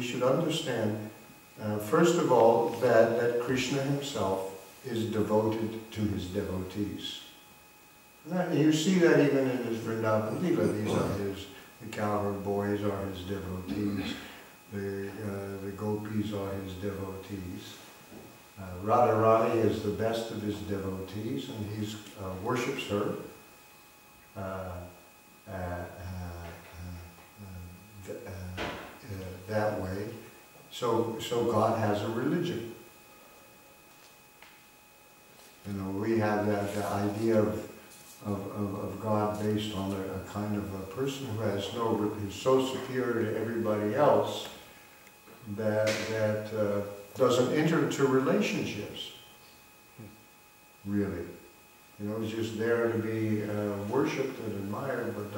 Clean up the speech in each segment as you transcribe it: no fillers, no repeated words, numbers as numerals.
should understand, first of all, that Krishna himself is devoted to his devotees. And you see that even in his Vrindavan Leela. These are the cowherd boys are his devotees. The gopis are his devotees. Radharani is the best of his devotees, and he worships her that way. So God has a religion. You know, we have the idea of God based on a kind of a person who's so superior to everybody else that doesn't enter into relationships, really. You know, he's just there to be worshipped and admired, but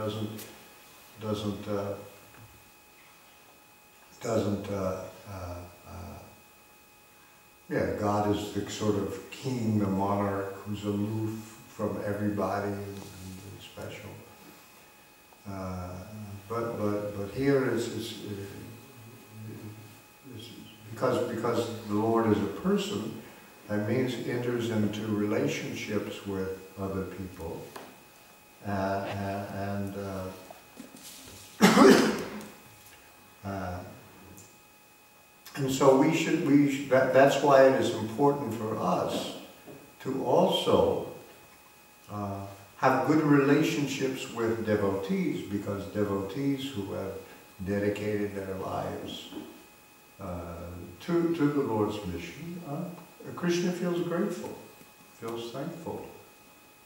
God is the sort of king, the monarch, who's aloof from everybody and special. But here it's because the Lord is a person, that means he enters into relationships with other people, and so that's why it is important for us to also have good relationships with devotees, because devotees who have dedicated their lives to the Lord's mission, Krishna feels grateful, feels thankful,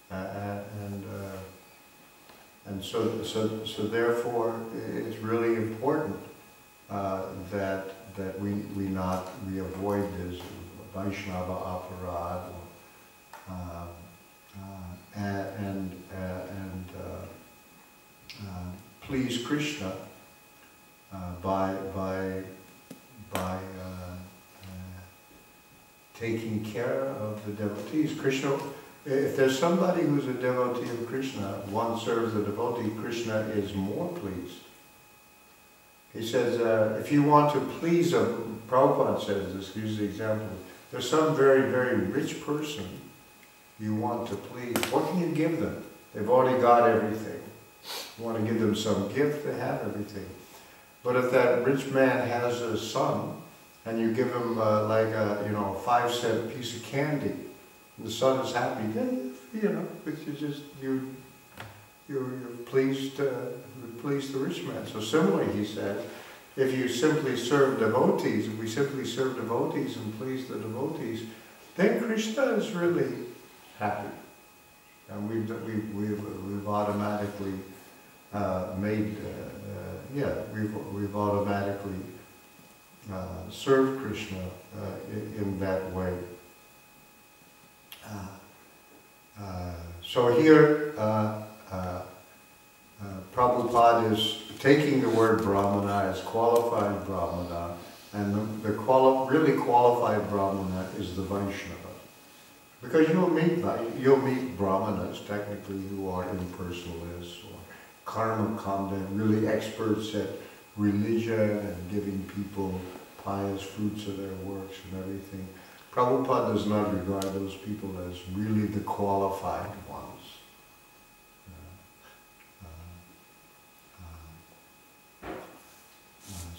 and so therefore it's really important that we avoid this Vaishnava aparad and please Krishna by taking care of the devotees. Krishna, if there's somebody who's a devotee of Krishna, one serves the devotee, Krishna is more pleased. He says, if you want to please Prabhupada says this, use the example, there's some very, very rich person you want to please. What can you give them? They've already got everything. You want to give them some gift, they have everything. But if that rich man has a son, and you give him like a 5-cent piece of candy, and the son is happy, then, you're pleased the rich man. So similarly, he said, if you simply serve devotees, if we simply serve devotees and please the devotees, then Krishna is really happy, and we've automatically we've automatically served Krishna in that way. So here, Prabhupada is taking the word Brahmana as qualified Brahmana, and the really qualified Brahmana is the Vaishnava. Because you'll meet Brahmanas, technically, who are impersonalists, or karma kanda, really experts at religion and giving people pious fruits of their works and everything. Prabhupada does not regard those people as really the qualified ones.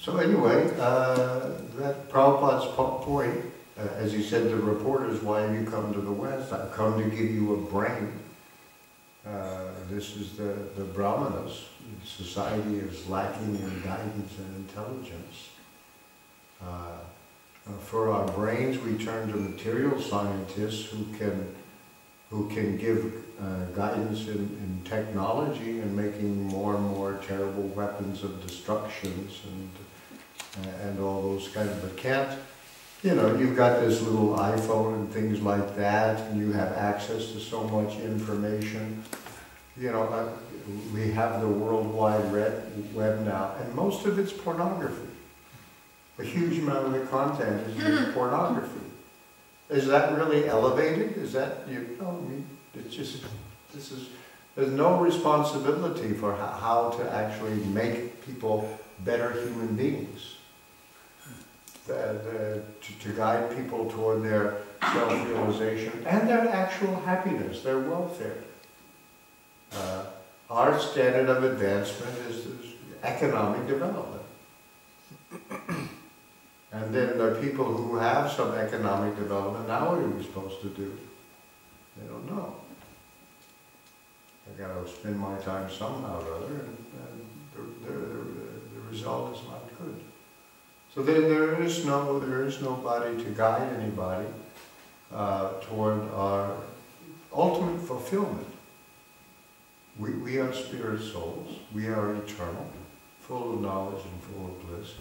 So anyway, that Prabhupada's point, as he said to reporters, why have you come to the West? I've come to give you a brain. This is the Brahmanas. Society is lacking in guidance and intelligence. For our brains, we turn to material scientists who can give guidance in technology and making more and more terrible weapons of destructions and all those kinds of, but can't, you've got this little iPhone and things like that, and you have access to so much information. We have the World Wide Web now, and most of it's pornography. A huge amount of the content is just pornography. Is that really elevated? Is that, it's just, there's no responsibility for how to actually make people better human beings. to guide people toward their self-realization and their actual happiness, their welfare. Our standard of advancement is economic development. And then there are people who have some economic development. Now what are we supposed to do? They don't know. I got to spend my time somehow or other, and the result is not good. So then there is nobody to guide anybody toward our ultimate fulfillment. We are spirit souls. We are eternal, full of knowledge and full of bliss.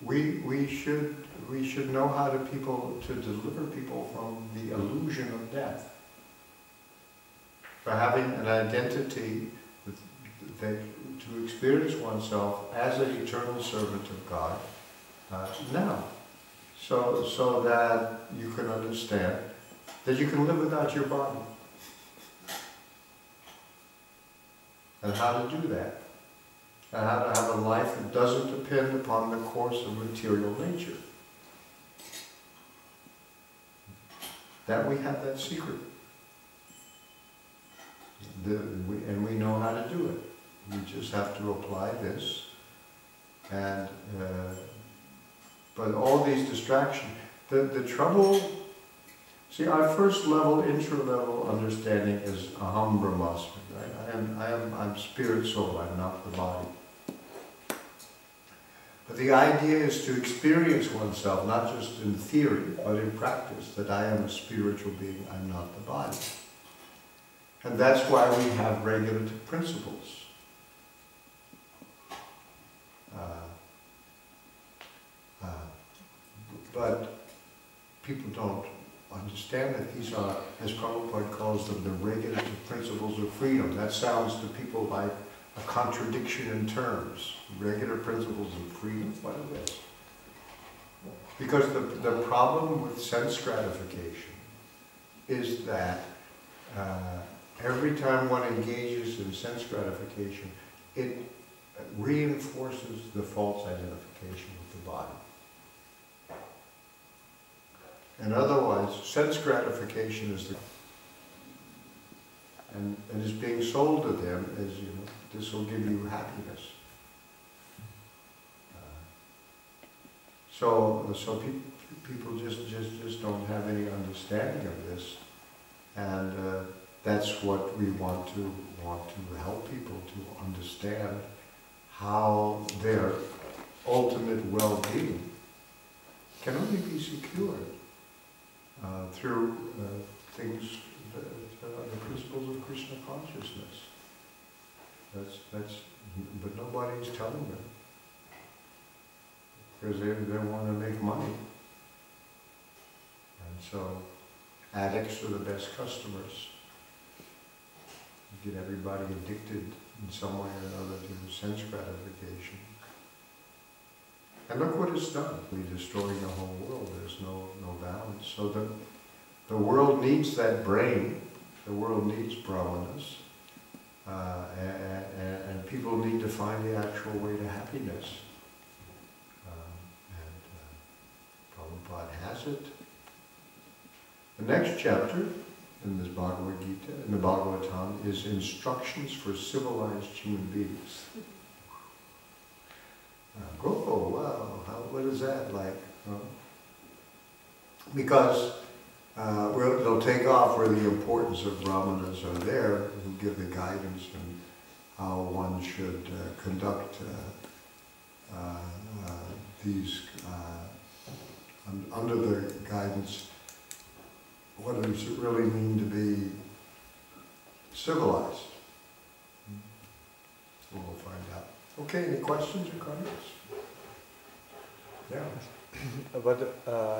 We should know how to deliver people from the illusion of death. For having an identity to experience oneself as an eternal servant of God now. So that you can understand that you can live without your body. And how to do that. And how to have a life that doesn't depend upon the course of material nature. That we have that secret. And we know how to do it. We just have to apply this. And but all these distractions, the trouble, see, our first level, intra-level understanding is aham brahmasmi, right? I'm spirit soul, I'm not the body. But the idea is to experience oneself, not just in theory, but in practice, that I am a spiritual being, I'm not the body. And that's why we have regulative principles. But people don't understand that these are, as Prabhupada calls them, the regulative principles of freedom. That sounds to people like a contradiction in terms. Regular principles of freedom, what is this? Because the problem with sense gratification is that every time one engages in sense gratification, it reinforces the false identification with the body. And otherwise, sense gratification is and is being sold to them as, you know, this will give you happiness. So people just don't have any understanding of this, and that's what we want to help people to understand, how their ultimate well-being can only be secured through things, the principles of Krishna consciousness. But nobody's telling them, because they want to make money. And so addicts are the best customers. You get everybody addicted in some way or another to sense gratification. And look what it's done. We're destroying the whole world. There's no balance. So the world needs that brain. The world needs brahmanas. And people need to find the actual way to happiness. Prabhupada has it. The next chapter in this Bhagavad Gita, in the Bhagavatam, is instructions for civilized human beings. Oh, wow, what is that like? Because they'll take off where the importance of brahmanas are there, who give the guidance and how one should conduct these, under the guidance, what does it really mean to be civilized? We'll find out. Okay, any questions or comments? Yeah. But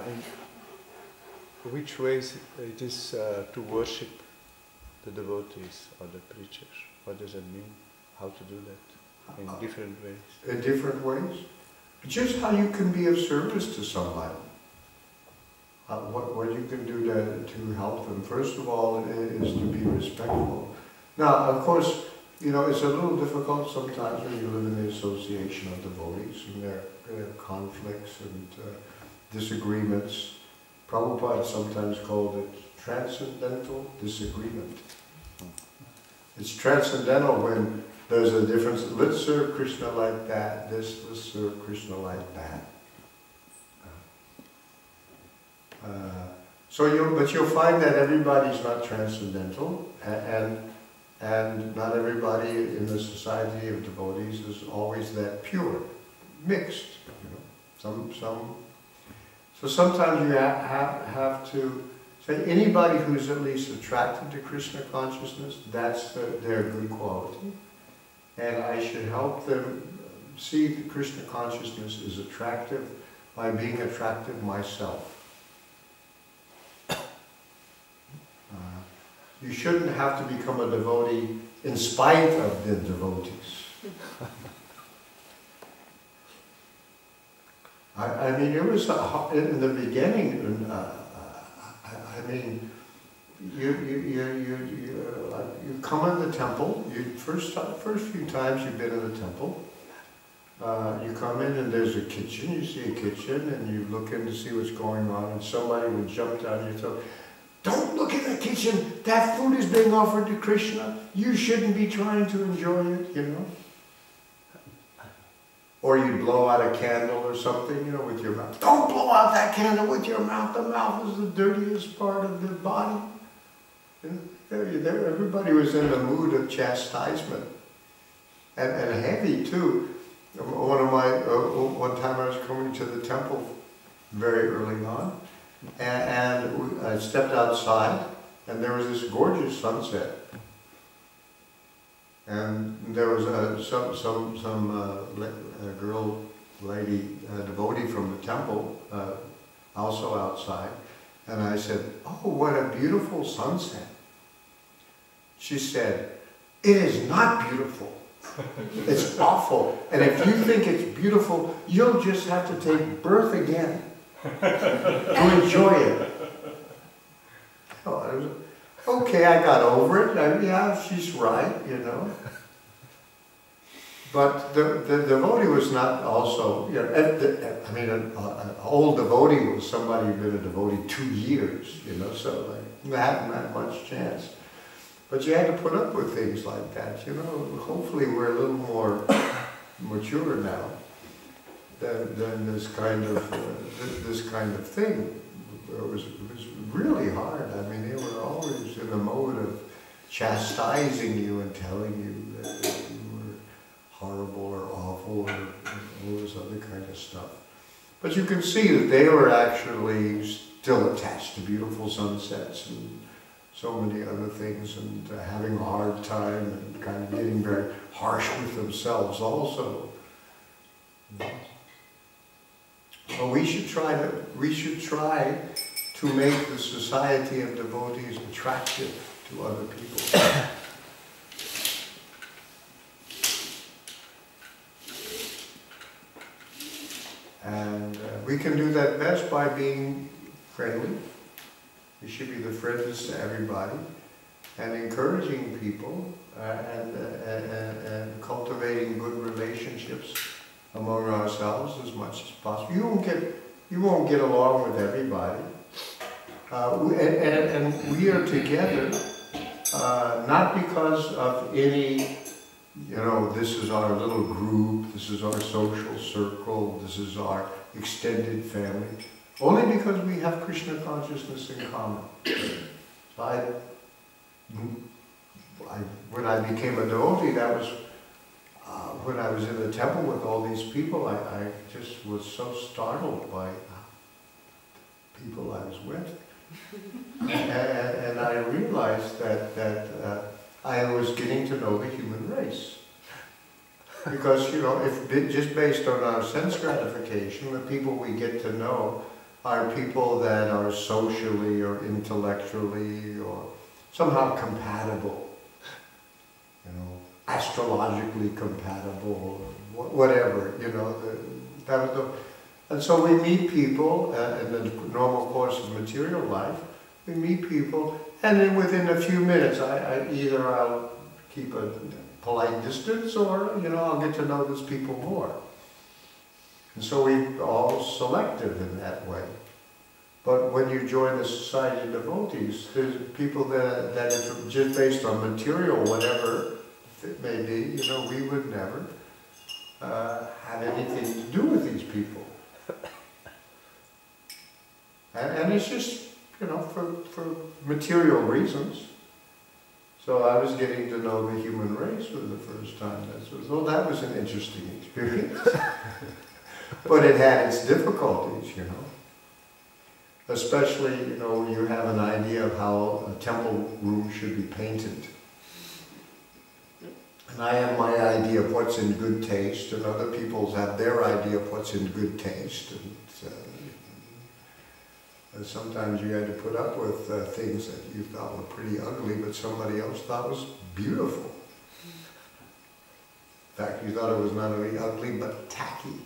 in which ways it is to worship the devotees or the preachers? What does it mean? How to do that? In different ways? In different ways? Just how you can be of service to somebody. What you can do to help them. First of all, is to be respectful. Now, of course, you know, it's a little difficult sometimes when you live in the association of devotees, and there are conflicts, disagreements. Prabhupada sometimes called it transcendental disagreement. It's transcendental when there's a difference. Let's serve Krishna like that, let's serve Krishna like that. But you'll find that everybody's not transcendental, and not everybody in the society of devotees is always that pure, mixed. So sometimes you have to say anybody who's at least attracted to Krishna consciousness, that's their good quality, and I should help them see that Krishna consciousness is attractive by being attractive myself. You shouldn't have to become a devotee in spite of the devotees. I mean, it was in the beginning. I mean, you come in the temple. First few times you've been in the temple. You come in and there's a kitchen. You see a kitchen and you look in to see what's going on, and somebody would jump down your throat. Don't look in the kitchen, that food is being offered to Krishna. You shouldn't be trying to enjoy it, you know. Or you'd blow out a candle or something, you know, with your mouth. Don't blow out that candle with your mouth. The mouth is the dirtiest part of the body. Everybody was in the mood of chastisement. And heavy too. One time I was coming to the temple very early on. And I stepped outside, and there was this gorgeous sunset. And there was some lady, devotee from the temple, also outside. And I said, "Oh, what a beautiful sunset." She said, "It is not beautiful. It's awful. And if you think it's beautiful, you'll just have to take birth again to enjoy it." Okay, I got over it. Yeah, she's right, you know. But the devotee was not also, you know, I mean, an old devotee was somebody who'd been a devotee 2 years, you know, so they hadn't had much chance. But you had to put up with things like that, you know. Hopefully we're a little more mature now than this kind of thing. It was really hard. I mean, they were always in the mode of chastising you and telling you that you were horrible or awful or all this other kind of stuff. But you can see that they were actually still attached to beautiful sunsets and so many other things, and having a hard time and kind of getting very harsh with themselves also. So we should try to make the society of devotees attractive to other people. And we can do that best by being friendly. We should be the friendliest to everybody, and encouraging people and cultivating good relationships among ourselves as much as possible. You won't get along with everybody, and we are together not because of any, you know, this is our little group, this is our social circle, this is our extended family. Only because we have Krishna consciousness in common. So when I became a devotee, that was when I was in the temple with all these people. I just was so startled by the people I was with, and I realized that I was getting to know the human race. Because, you know, if just based on our sense gratification, the people we get to know are people that are socially or intellectually or somehow compatible, you know, astrologically compatible, or whatever, you know. And so we meet people in the normal course of material life. We meet people, and then within a few minutes, either I'll keep a polite distance, or, you know, I'll get to know those people more. And so we're all selective in that way. But when you join the Society of Devotees, there's people that if just based on material, whatever it may be, you know, we would never have anything to do with these people. And it's just, you know, for material reasons. So I was getting to know the human race for the first time. That was an interesting experience. But it had its difficulties, you know. Especially, you know, when you have an idea of how a temple room should be painted. And I have my idea of what's in good taste, and other people have their idea of what's in good taste. And sometimes you had to put up with things that you thought were pretty ugly, but somebody else thought was beautiful. In fact, you thought it was not only ugly, but tacky,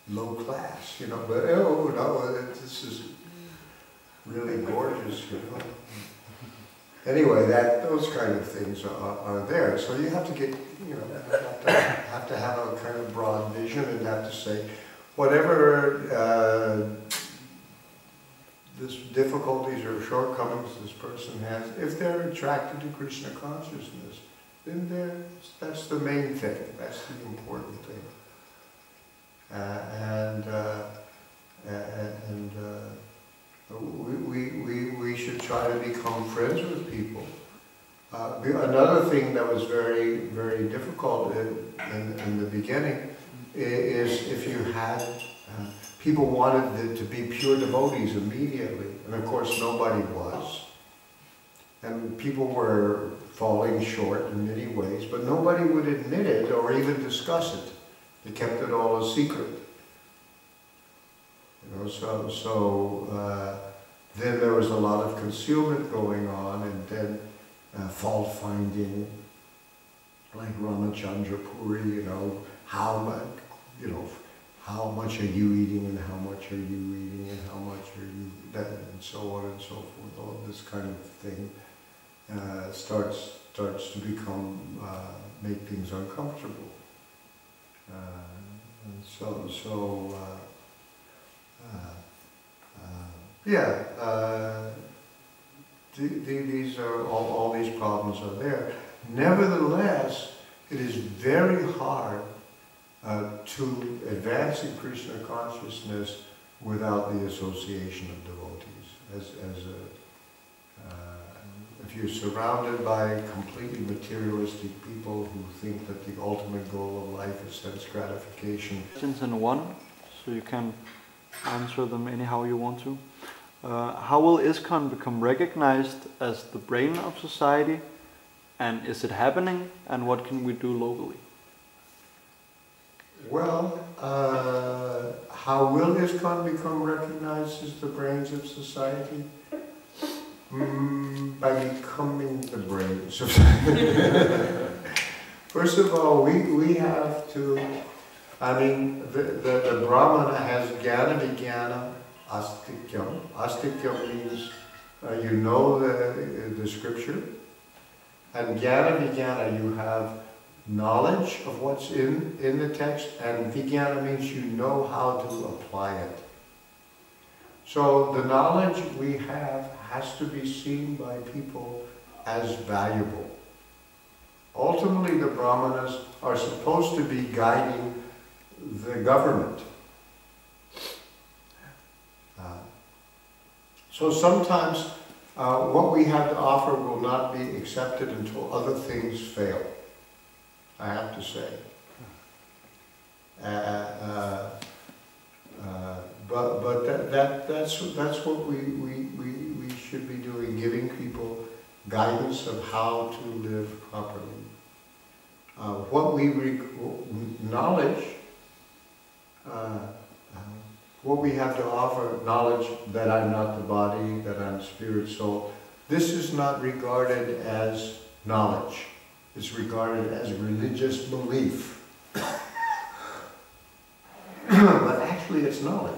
low class, you know. But oh no, this is really gorgeous, you know. Anyway, those kind of things are there. So you have to get, you know, have to have a kind of broad vision and have to say, whatever this difficulties or shortcomings this person has, if they're attracted to Krishna consciousness, then that's the main thing. That's the important thing. We should try to become friends with people. Another thing that was very, very difficult in the beginning is if you had, people wanted to be pure devotees immediately, and of course nobody was. And people were falling short in many ways, but nobody would admit it or even discuss it. They kept it all a secret. You know, then there was a lot of concealment going on, and then fault finding, like Ramachandra Puri, you know, how much are you eating, and how much are you eating, and how much are you that, and so on and so forth. All this kind of thing starts to become make things uncomfortable. These are all these problems are there. Nevertheless, it is very hard to advance in Krishna consciousness without the association of devotees. If you're surrounded by completely materialistic people who think that the ultimate goal of life is sense gratification. Questions in one, so you can answer them anyhow you want to. How will ISKCON become recognized as the brain of society, and is it happening, and what can we do locally? Well, how will ISKCON become recognized as the brains of society? By becoming the brains of society. First of all, we have to, I mean, the Brahmana has jnana vijnana astikyam. Astikyam means you know the scripture, and jnana vijnana, you have knowledge of what's in the text, and vijnana means you know how to apply it. So the knowledge we have has to be seen by people as valuable. Ultimately, the Brahmanas are supposed to be guiding the government. So sometimes what we have to offer will not be accepted until other things fail, I have to say. But that's what we should be doing, giving people guidance of how to live properly. Knowledge, what we have to offer, knowledge that I'm not the body, that I'm spirit, soul, this is not regarded as knowledge. It's regarded as religious belief. But actually it's knowledge.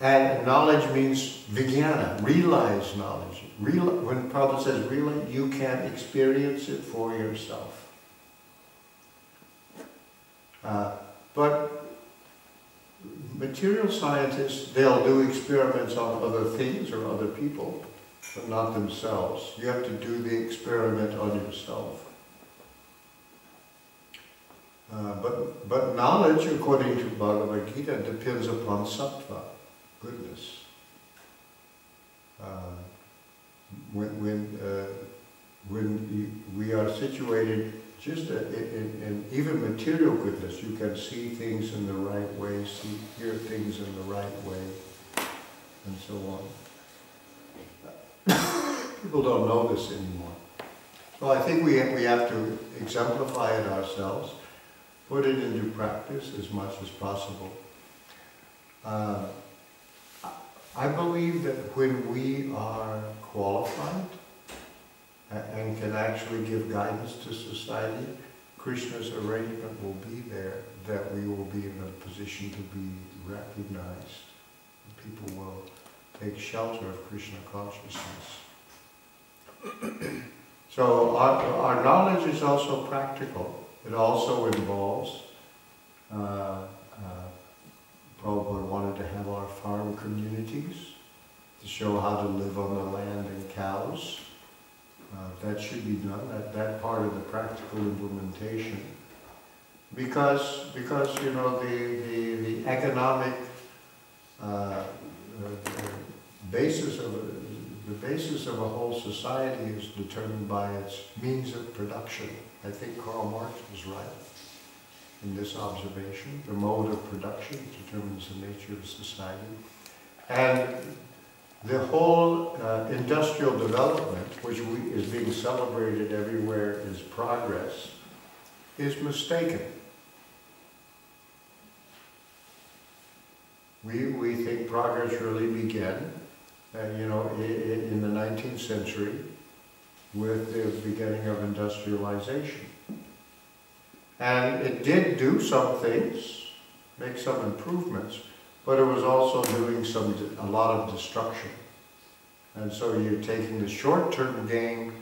And knowledge means vijnana, realize knowledge. When Prabhu says realize, you can experience it for yourself. But material scientists, they'll do experiments on other things or other people, but not themselves. You have to do the experiment on yourself. But knowledge, according to Bhagavad Gita, depends upon sattva, goodness. When we are situated just in even material goodness, you can see things in the right way, hear things in the right way, and so on. People don't know this anymore. So I think we have to exemplify it ourselves, put it into practice as much as possible. I believe that when we are qualified and can actually give guidance to society, Krishna's arrangement will be there, that we will be in a position to be recognized. People will take shelter of Krishna consciousness. So our knowledge is also practical. It also involves, Prabhupada wanted to have our farm communities to show how to live on the land and cows. That should be done, that part of the practical implementation. Because you know, the economic basis of a whole society is determined by its means of production. I think Karl Marx was right in this observation. The mode of production determines the nature of society. And the whole industrial development, which is being celebrated everywhere as progress, is mistaken. We think progress really began, you know, in the 19th century with the beginning of industrialization. And it did do some things, make some improvements, but it was also doing a lot of destruction. And so you're taking the short-term gain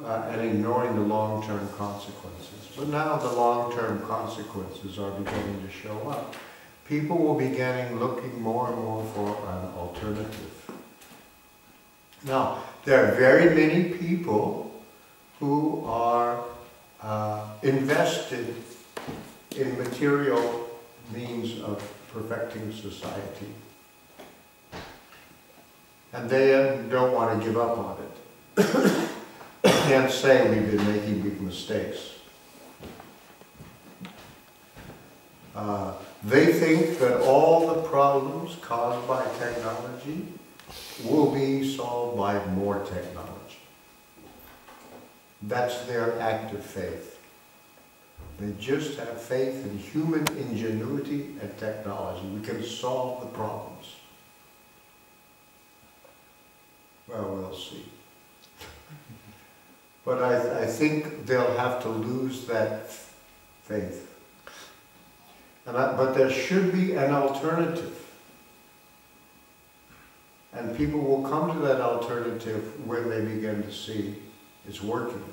and ignoring the long-term consequences. But now the long-term consequences are beginning to show up. People will be looking more and more for an alternative. Now, there are very many people who are invested in material means of perfecting society. And they don't want to give up on it. I can't say we've been making big mistakes. They think that all the problems caused by technology will be solved by more technology. That's their act of faith. They just have faith in human ingenuity and technology. We can solve the problems. Well, we'll see. But I think they'll have to lose that faith. But there should be an alternative. And people will come to that alternative when they begin to see it's working.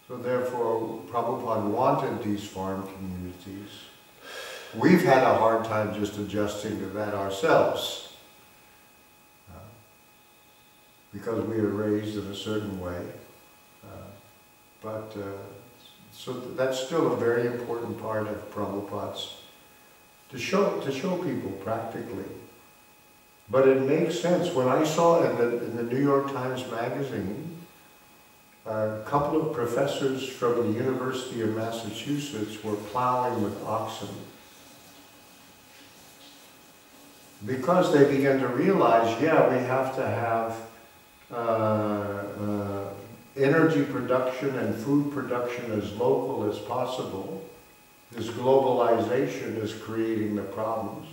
So therefore, Prabhupada wanted these farm communities. We've had a hard time just adjusting to that ourselves. Because we are raised in a certain way. So that's still a very important part of Prabhupada's, to show people practically. But it makes sense. When I saw in the New York Times Magazine, a couple of professors from the University of Massachusetts were plowing with oxen. Because they began to realize, yeah, we have to have energy production and food production as local as possible. This globalization is creating the problems.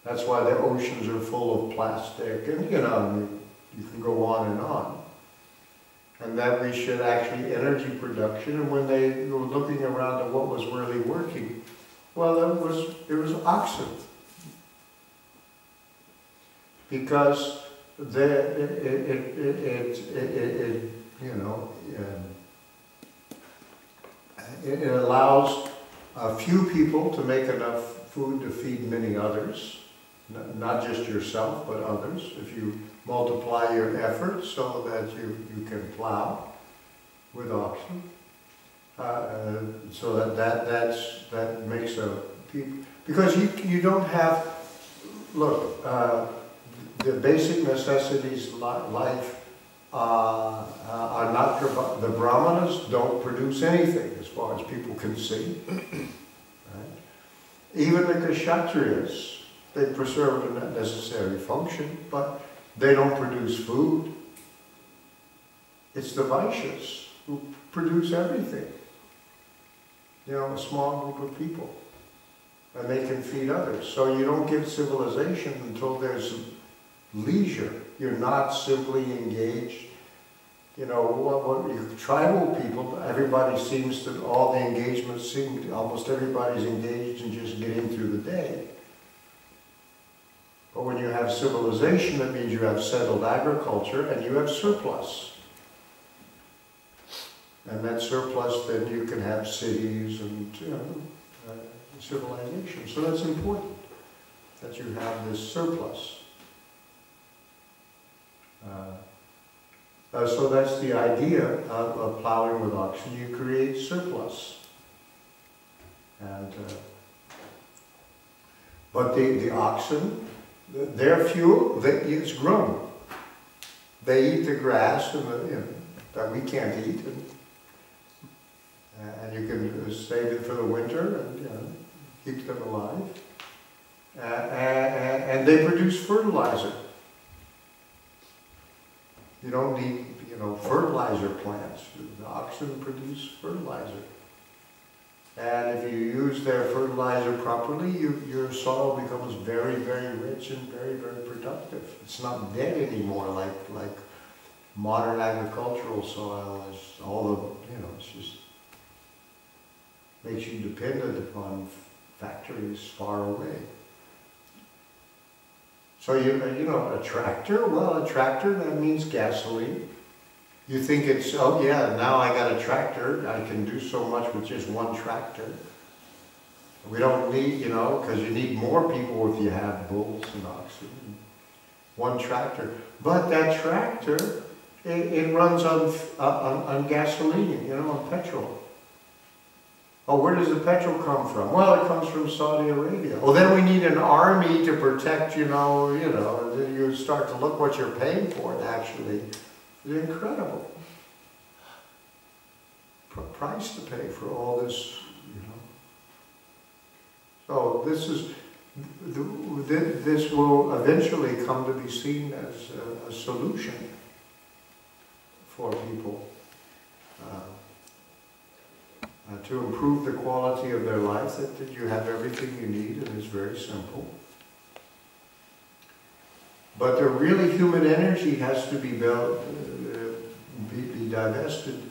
That's why the oceans are full of plastic, and you know, you can go on and on. And that we should actually energy production, and when they were looking around at what was really working, well, it was oxen. Because It allows a few people to make enough food to feed many others, not just yourself, but others. If you multiply your efforts so that you can plow with oxen, so that makes a people, because you don't have, look, the basic necessities life are not, the brahmanas don't produce anything as far as people can see. Right? Even the kshatriyas, they preserve the necessary function, but they don't produce food. It's the Vaishyas who produce everything. You know, a small group of people. And they can feed others. So you don't get civilization until there's leisure. You're not simply engaged. You know, tribal people, everybody seems to, all the engagements seem, almost everybody's engaged in just getting through the day. But when you have civilization, that means you have settled agriculture and you have surplus. And that surplus, then you can have cities and, you know, civilization. So that's important, that you have this surplus. So that's the idea of plowing with oxen. You create surplus. And, but the oxen, their fuel is grown. They eat the grass and that we can't eat. And you can save it for the winter and keep them alive. And they produce fertilizer. You don't need, fertilizer plants. The oxen produce fertilizer. And if you use their fertilizer properly, your soil becomes very, very rich and very, very productive. It's not dead anymore like modern agricultural soil is all the, it's just makes you dependent upon factories far away. So a tractor, well, a tractor, that means gasoline. You think it's, oh yeah, now I got a tractor, I can do so much with just one tractor. We don't need, because you need more people if you have bulls and oxen. One tractor. But that tractor, it runs on gasoline, on petrol. Oh, where does the petrol come from? Well, it comes from Saudi Arabia. Well, then we need an army to protect, then you start to look what you're paying for it, actually. It's incredible. Price to pay for all this, So this will eventually come to be seen as a solution for people. To improve the quality of their life, that you have everything you need, and it's very simple. But the really human energy has to be divested